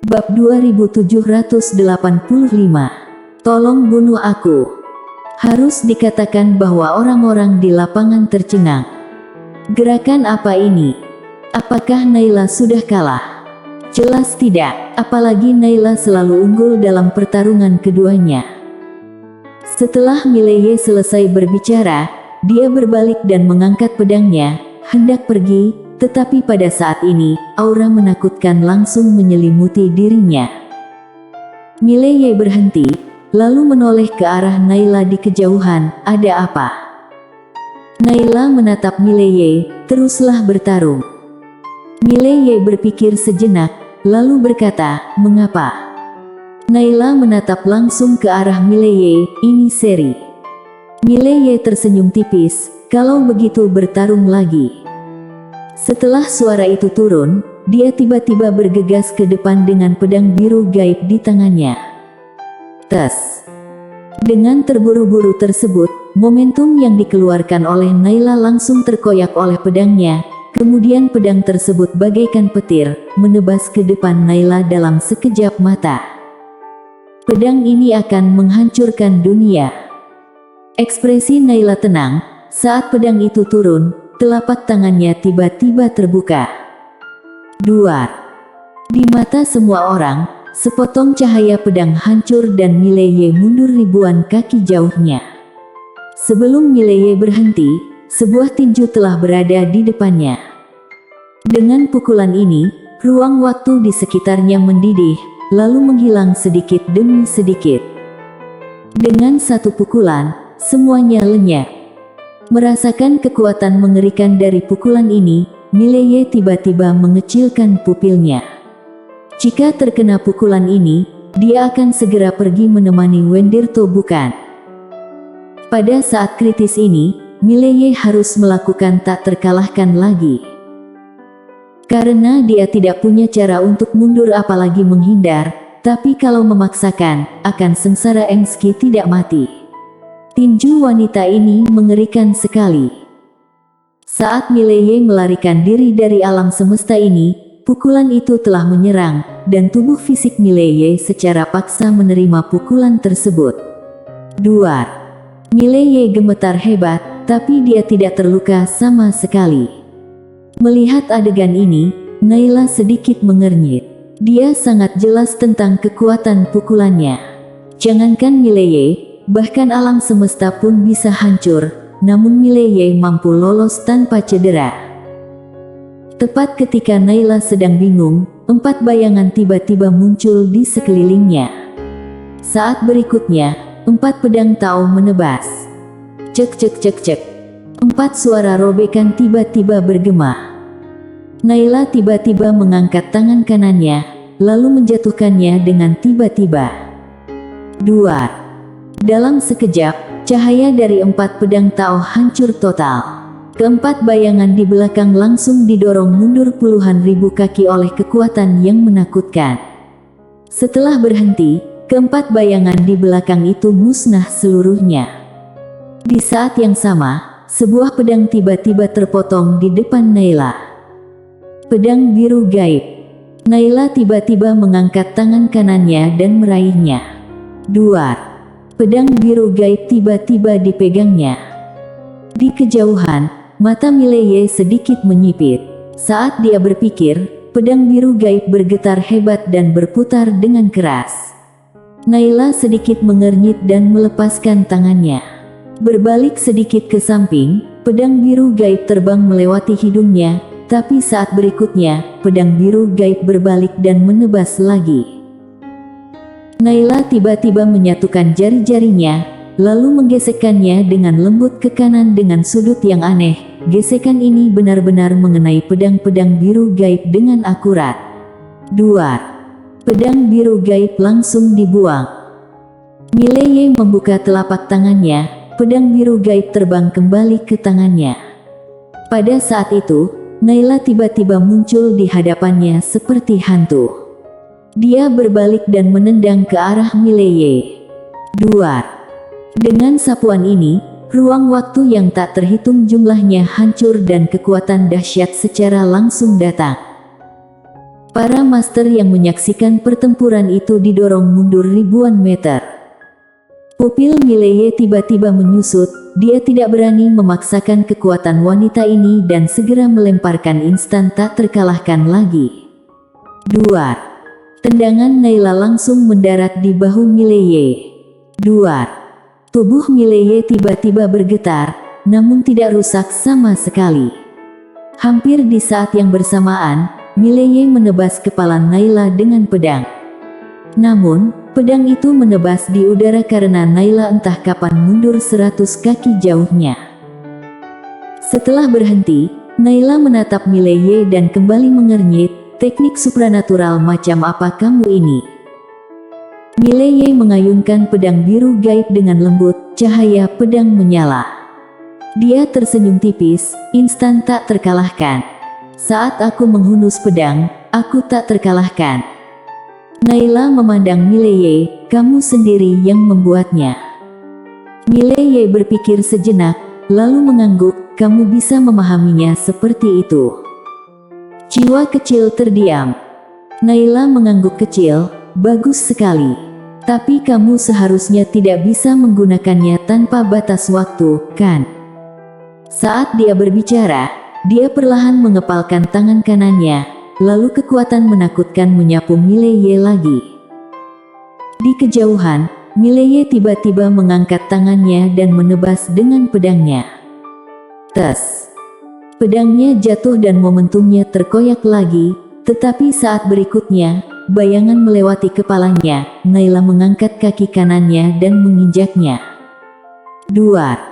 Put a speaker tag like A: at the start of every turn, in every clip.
A: Bab 2785. Tolong bunuh aku. Harus dikatakan bahwa orang-orang di lapangan tercengang. Gerakan apa ini? Apakah Nayla sudah kalah? Jelas tidak, apalagi Nayla selalu unggul dalam pertarungan keduanya. Setelah Mileye selesai berbicara, dia berbalik dan mengangkat pedangnya, hendak pergi. Tetapi pada saat ini, aura menakutkan langsung menyelimuti dirinya. Mileye berhenti, lalu menoleh ke arah Nayla di kejauhan. Ada apa? Nayla menatap Mileye, teruslah bertarung. Mileye berpikir sejenak, lalu berkata, mengapa? Nayla menatap langsung ke arah Mileye, ini seri. Mileye tersenyum tipis, kalau begitu bertarung lagi. Setelah suara itu turun, dia tiba-tiba bergegas ke depan dengan pedang biru gaib di tangannya. Tes. Dengan terburu-buru tersebut, momentum yang dikeluarkan oleh Nayla langsung terkoyak oleh pedangnya, kemudian pedang tersebut bagaikan petir, menebas ke depan Nayla dalam sekejap mata. Pedang ini akan menghancurkan dunia. Ekspresi Nayla tenang, saat pedang itu turun. Telapak tangannya tiba-tiba terbuka. Duar. Di mata semua orang, sepotong cahaya pedang hancur dan Mileye mundur ribuan kaki jauhnya. Sebelum Mileye berhenti, sebuah tinju telah berada di depannya. Dengan pukulan ini, ruang waktu di sekitarnya mendidih, lalu menghilang sedikit demi sedikit. Dengan satu pukulan, semuanya lenyap. Merasakan kekuatan mengerikan dari pukulan ini, Mileye tiba-tiba mengecilkan pupilnya. Jika terkena pukulan ini, dia akan segera pergi menemani Wendirto bukan? Pada saat kritis ini, Mileye harus melakukan tak terkalahkan lagi. Karena dia tidak punya cara untuk mundur apalagi menghindar, tapi kalau memaksakan, akan sengsara Emski tidak mati. Tinju wanita ini mengerikan sekali. Saat Mileye melarikan diri dari alam semesta ini, pukulan itu telah menyerang, dan tubuh fisik Mileye secara paksa menerima pukulan tersebut. Duar. Mileye gemetar hebat, tapi dia tidak terluka sama sekali. Melihat adegan ini, Nayla sedikit mengernyit. Dia sangat jelas tentang kekuatan pukulannya. Jangankan Mileye, bahkan alam semesta pun bisa hancur, namun Mileye mampu lolos tanpa cedera. Tepat ketika Nayla sedang bingung, 4 bayangan tiba-tiba muncul di sekelilingnya. Saat berikutnya, 4 pedang Tao menebas. Cek cek cek cek. 4 suara robekan tiba-tiba bergema. Nayla tiba-tiba mengangkat tangan kanannya, lalu menjatuhkannya dengan tiba-tiba. Duar. Dalam sekejap, cahaya dari 4 pedang Tao hancur total. Keempat bayangan di belakang langsung didorong mundur puluhan ribu kaki oleh kekuatan yang menakutkan. Setelah berhenti, keempat bayangan di belakang itu musnah seluruhnya. Di saat yang sama, sebuah pedang tiba-tiba terpotong di depan Nayla. Pedang biru gaib. Nayla tiba-tiba mengangkat tangan kanannya dan meraihnya. Duar. Pedang biru gaib tiba-tiba dipegangnya. Di kejauhan, mata Mileye sedikit menyipit. Saat dia berpikir, pedang biru gaib bergetar hebat dan berputar dengan keras. Nayla sedikit mengernyit dan melepaskan tangannya. Berbalik sedikit ke samping, pedang biru gaib terbang melewati hidungnya, tapi saat berikutnya, pedang biru gaib berbalik dan menebas lagi. Nayla tiba-tiba menyatukan jari-jarinya, lalu menggesekkannya dengan lembut ke kanan dengan sudut yang aneh. Gesekan ini benar-benar mengenai pedang-pedang biru gaib dengan akurat. Duar. Pedang biru gaib langsung dibuang. Mileye membuka telapak tangannya, pedang biru gaib terbang kembali ke tangannya. Pada saat itu, Nayla tiba-tiba muncul di hadapannya seperti hantu. Dia berbalik dan menendang ke arah Mileye. Duar. Dengan sapuan ini, ruang waktu yang tak terhitung jumlahnya hancur dan kekuatan dahsyat secara langsung datang. Para master yang menyaksikan pertempuran itu didorong mundur ribuan meter. Pupil Mileye tiba-tiba menyusut, dia tidak berani memaksakan kekuatan wanita ini dan segera melemparkan instan tak terkalahkan lagi. Duar. Tendangan Naila langsung mendarat di bahu Mileye. Duar. Tubuh Mileye tiba-tiba bergetar, namun tidak rusak sama sekali. Hampir di saat yang bersamaan, Mileye menebas kepala Naila dengan pedang. Namun, pedang itu menebas di udara karena Naila entah kapan mundur 100 kaki jauhnya. Setelah berhenti, Naila menatap Mileye dan kembali mengernyit, teknik supranatural macam apa kamu ini? Mileye mengayunkan pedang biru gaib dengan lembut, cahaya pedang menyala. Dia tersenyum tipis, instan tak terkalahkan. Saat aku menghunus pedang, aku tak terkalahkan. Naila memandang Mileye, kamu sendiri yang membuatnya. Mileye berpikir sejenak, lalu mengangguk, kamu bisa memahaminya seperti itu. Jiwa kecil terdiam. Naila mengangguk kecil, bagus sekali. Tapi kamu seharusnya tidak bisa menggunakannya tanpa batas waktu, kan? Saat dia berbicara, dia perlahan mengepalkan tangan kanannya. Lalu kekuatan menakutkan menyapu Mileye lagi. Di kejauhan, Mileye tiba-tiba mengangkat tangannya dan menebas dengan pedangnya. Tes. Pedangnya jatuh dan momentumnya terkoyak lagi, tetapi saat berikutnya, bayangan melewati kepalanya, Naila mengangkat kaki kanannya dan menginjaknya. Duar.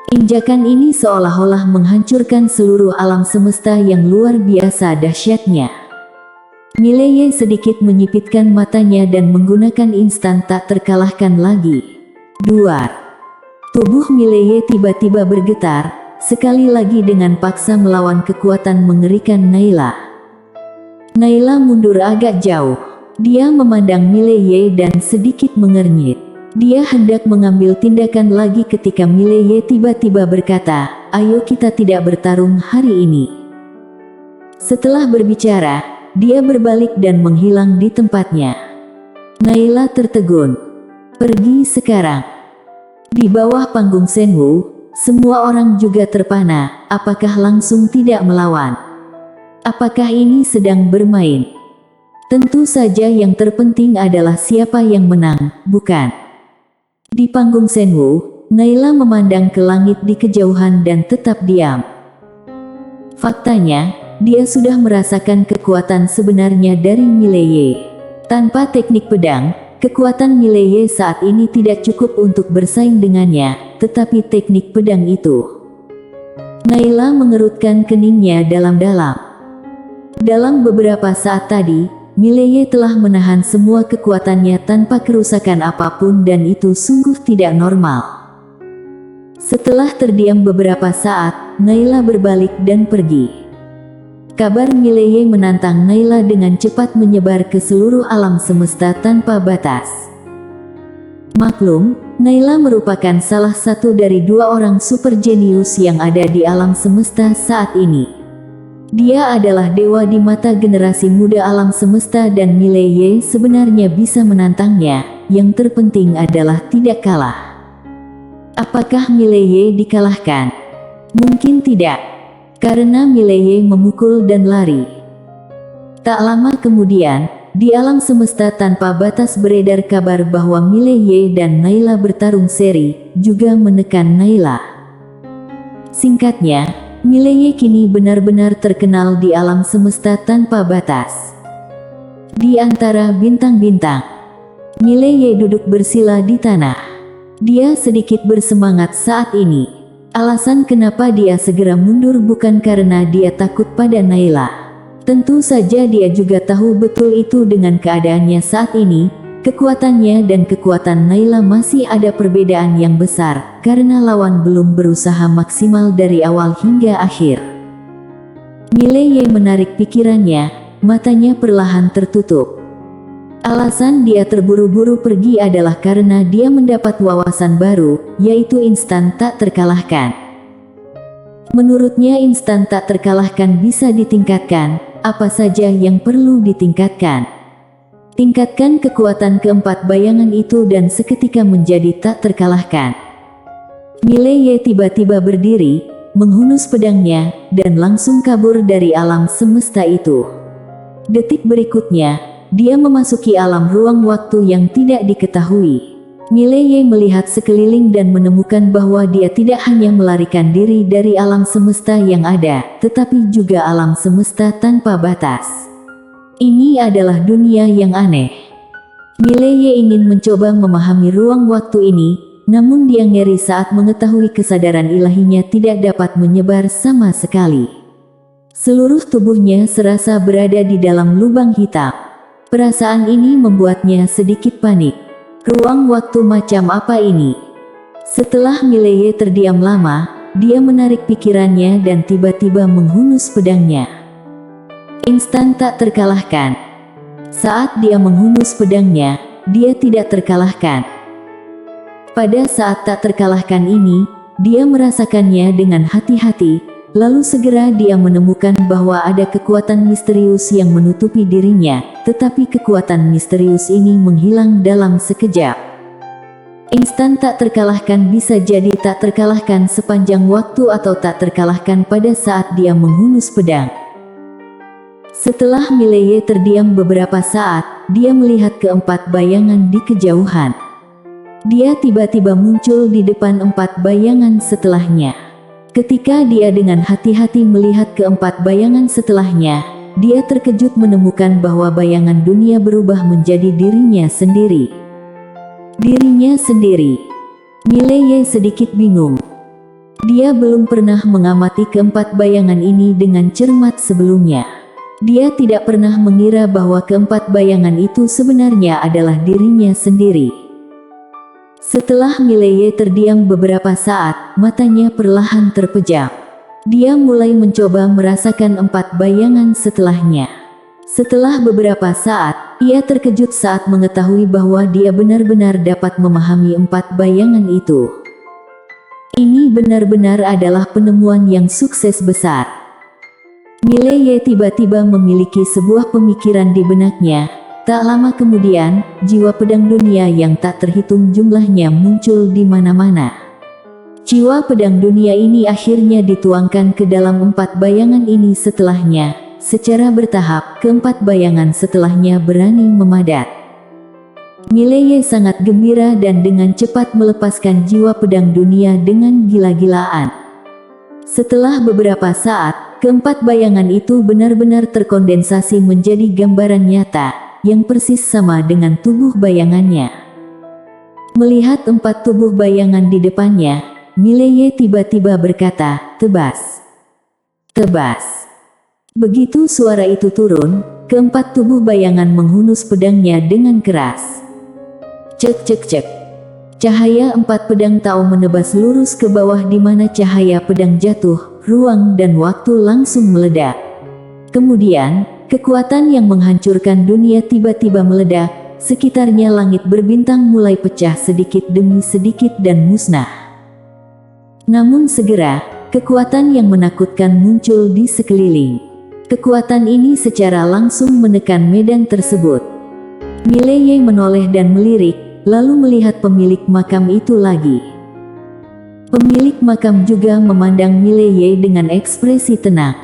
A: Injakan ini seolah-olah menghancurkan seluruh alam semesta yang luar biasa dahsyatnya. Mileye sedikit menyipitkan matanya dan menggunakan instan tak terkalahkan lagi. Duar. Tubuh Mileye tiba-tiba bergetar, sekali lagi dengan paksa melawan kekuatan mengerikan Naila. Naila mundur agak jauh. Dia memandang Mileye dan sedikit mengernyit. Dia hendak mengambil tindakan lagi ketika Mileye tiba-tiba berkata, ayo kita tidak bertarung hari ini. Setelah berbicara, dia berbalik dan menghilang di tempatnya. Naila tertegun. Pergi sekarang. Di bawah panggung Shenwu, semua orang juga terpana, apakah langsung tidak melawan? Apakah ini sedang bermain? Tentu saja yang terpenting adalah siapa yang menang, bukan? Di panggung Shenwu, Naila memandang ke langit di kejauhan dan tetap diam. Faktanya, dia sudah merasakan kekuatan sebenarnya dari Mileye. Tanpa teknik pedang, kekuatan Mileye saat ini tidak cukup untuk bersaing dengannya, tetapi teknik pedang itu. Naila mengerutkan keningnya dalam-dalam. Dalam beberapa saat tadi, Mileye telah menahan semua kekuatannya tanpa kerusakan apapun dan itu sungguh tidak normal. Setelah terdiam beberapa saat, Naila berbalik dan pergi. Kabar Mileye menantang Naila dengan cepat menyebar ke seluruh alam semesta tanpa batas. Maklum, Naila merupakan salah satu dari 2 orang super jenius yang ada di alam semesta saat ini. Dia adalah dewa di mata generasi muda alam semesta dan Mileye sebenarnya bisa menantangnya, yang terpenting adalah tidak kalah. Apakah Mileye dikalahkan? Mungkin tidak, karena Mileye memukul dan lari. Tak lama kemudian, di alam semesta tanpa batas beredar kabar bahwa Mileye dan Naila bertarung seri, juga menekan Naila. Singkatnya, Mileye kini benar-benar terkenal di alam semesta tanpa batas. Di antara bintang-bintang, Mileye duduk bersila di tanah. Dia sedikit bersemangat saat ini. Alasan kenapa dia segera mundur bukan karena dia takut pada Naila. Tentu saja dia juga tahu betul itu dengan keadaannya saat ini. Kekuatannya dan kekuatan Naila masih ada perbedaan yang besar, karena lawan belum berusaha maksimal dari awal hingga akhir. Mileye menarik pikirannya, matanya perlahan tertutup. Alasan dia terburu-buru pergi adalah karena dia mendapat wawasan baru, yaitu instan tak terkalahkan. Menurutnya instan tak terkalahkan bisa ditingkatkan, apa saja yang perlu ditingkatkan. Tingkatkan kekuatan keempat bayangan itu dan seketika menjadi tak terkalahkan. Mileye tiba-tiba berdiri, menghunus pedangnya, dan langsung kabur dari alam semesta itu. Detik berikutnya, dia memasuki alam ruang waktu yang tidak diketahui. Mileye melihat sekeliling dan menemukan bahwa dia tidak hanya melarikan diri dari alam semesta yang ada, tetapi juga alam semesta tanpa batas. Ini adalah dunia yang aneh. Mileye ingin mencoba memahami ruang waktu ini, namun dia ngeri saat mengetahui kesadaran ilahinya tidak dapat menyebar sama sekali. Seluruh tubuhnya serasa berada di dalam lubang hitam. Perasaan ini membuatnya sedikit panik. Ruang waktu macam apa ini? Setelah Mileye terdiam lama, dia menarik pikirannya dan tiba-tiba menghunus pedangnya. Instan tak terkalahkan. Saat dia menghunus pedangnya, dia tidak terkalahkan. Pada saat tak terkalahkan ini, dia merasakannya dengan hati-hati, lalu segera dia menemukan bahwa ada kekuatan misterius yang menutupi dirinya, tetapi kekuatan misterius ini menghilang dalam sekejap. Instan tak terkalahkan bisa jadi tak terkalahkan sepanjang waktu atau tak terkalahkan pada saat dia menghunus pedang. Setelah Mileye terdiam beberapa saat, dia melihat keempat bayangan di kejauhan. Dia tiba-tiba muncul di depan empat bayangan setelahnya. Ketika dia dengan hati-hati melihat keempat bayangan setelahnya, dia terkejut menemukan bahwa bayangan dunia berubah menjadi dirinya sendiri. Dirinya sendiri. Mileye sedikit bingung. Dia belum pernah mengamati keempat bayangan ini dengan cermat sebelumnya. Dia tidak pernah mengira bahwa keempat bayangan itu sebenarnya adalah dirinya sendiri. Setelah Mileye terdiam beberapa saat, matanya perlahan terpejam. Dia mulai mencoba merasakan empat bayangan setelahnya. Setelah beberapa saat, ia terkejut saat mengetahui bahwa dia benar-benar dapat memahami empat bayangan itu. Ini benar-benar adalah penemuan yang sukses besar. Mileye tiba-tiba memiliki sebuah pemikiran di benaknya. Tak lama kemudian, jiwa pedang dunia yang tak terhitung jumlahnya muncul di mana-mana. Jiwa pedang dunia ini akhirnya dituangkan ke dalam empat bayangan ini setelahnya. Secara bertahap, keempat bayangan setelahnya berani memadat. Mileye sangat gembira dan dengan cepat melepaskan jiwa pedang dunia dengan gila-gilaan. Setelah beberapa saat, keempat bayangan itu benar-benar terkondensasi menjadi gambaran nyata yang persis sama dengan tubuh bayangannya. Melihat empat tubuh bayangan di depannya, Mileye tiba-tiba berkata, "Tebas! Tebas!" Begitu suara itu turun, keempat tubuh bayangan menghunus pedangnya dengan keras. Cek cek cek. Cahaya empat pedang Tao menebas lurus ke bawah di mana cahaya pedang jatuh, ruang dan waktu langsung meledak. Kemudian, kekuatan yang menghancurkan dunia tiba-tiba meledak, sekitarnya langit berbintang mulai pecah sedikit demi sedikit dan musnah. Namun segera, kekuatan yang menakutkan muncul di sekeliling. Kekuatan ini secara langsung menekan medan tersebut. Mileye menoleh dan melirik, lalu melihat pemilik makam itu lagi. Pemilik makam juga memandang Mileye dengan ekspresi tenang.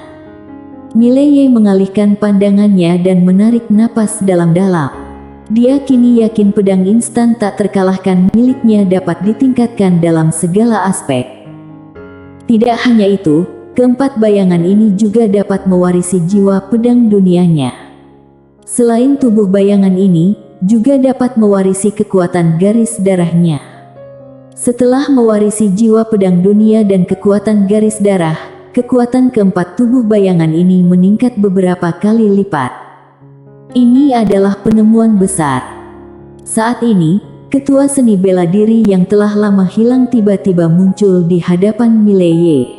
A: Mileye mengalihkan pandangannya dan menarik napas dalam-dalam. Dia kini yakin pedang instan tak terkalahkan miliknya dapat ditingkatkan dalam segala aspek. Tidak hanya itu, keempat bayangan ini juga dapat mewarisi jiwa pedang dunianya. Selain tubuh bayangan ini, juga dapat mewarisi kekuatan garis darahnya. Setelah mewarisi jiwa pedang dunia dan kekuatan garis darah, kekuatan keempat tubuh bayangan ini meningkat beberapa kali lipat. Ini adalah penemuan besar. Saat ini, ketua seni bela diri yang telah lama hilang tiba-tiba muncul di hadapan Mileye.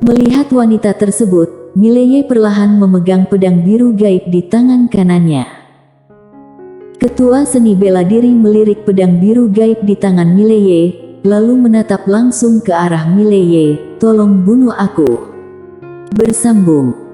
A: Melihat wanita tersebut, Mileye perlahan memegang pedang biru gaib di tangan kanannya. Ketua seni bela diri melirik pedang biru gaib di tangan Mileye, lalu menatap langsung ke arah Mileye, "Tolong bunuh aku." Bersambung.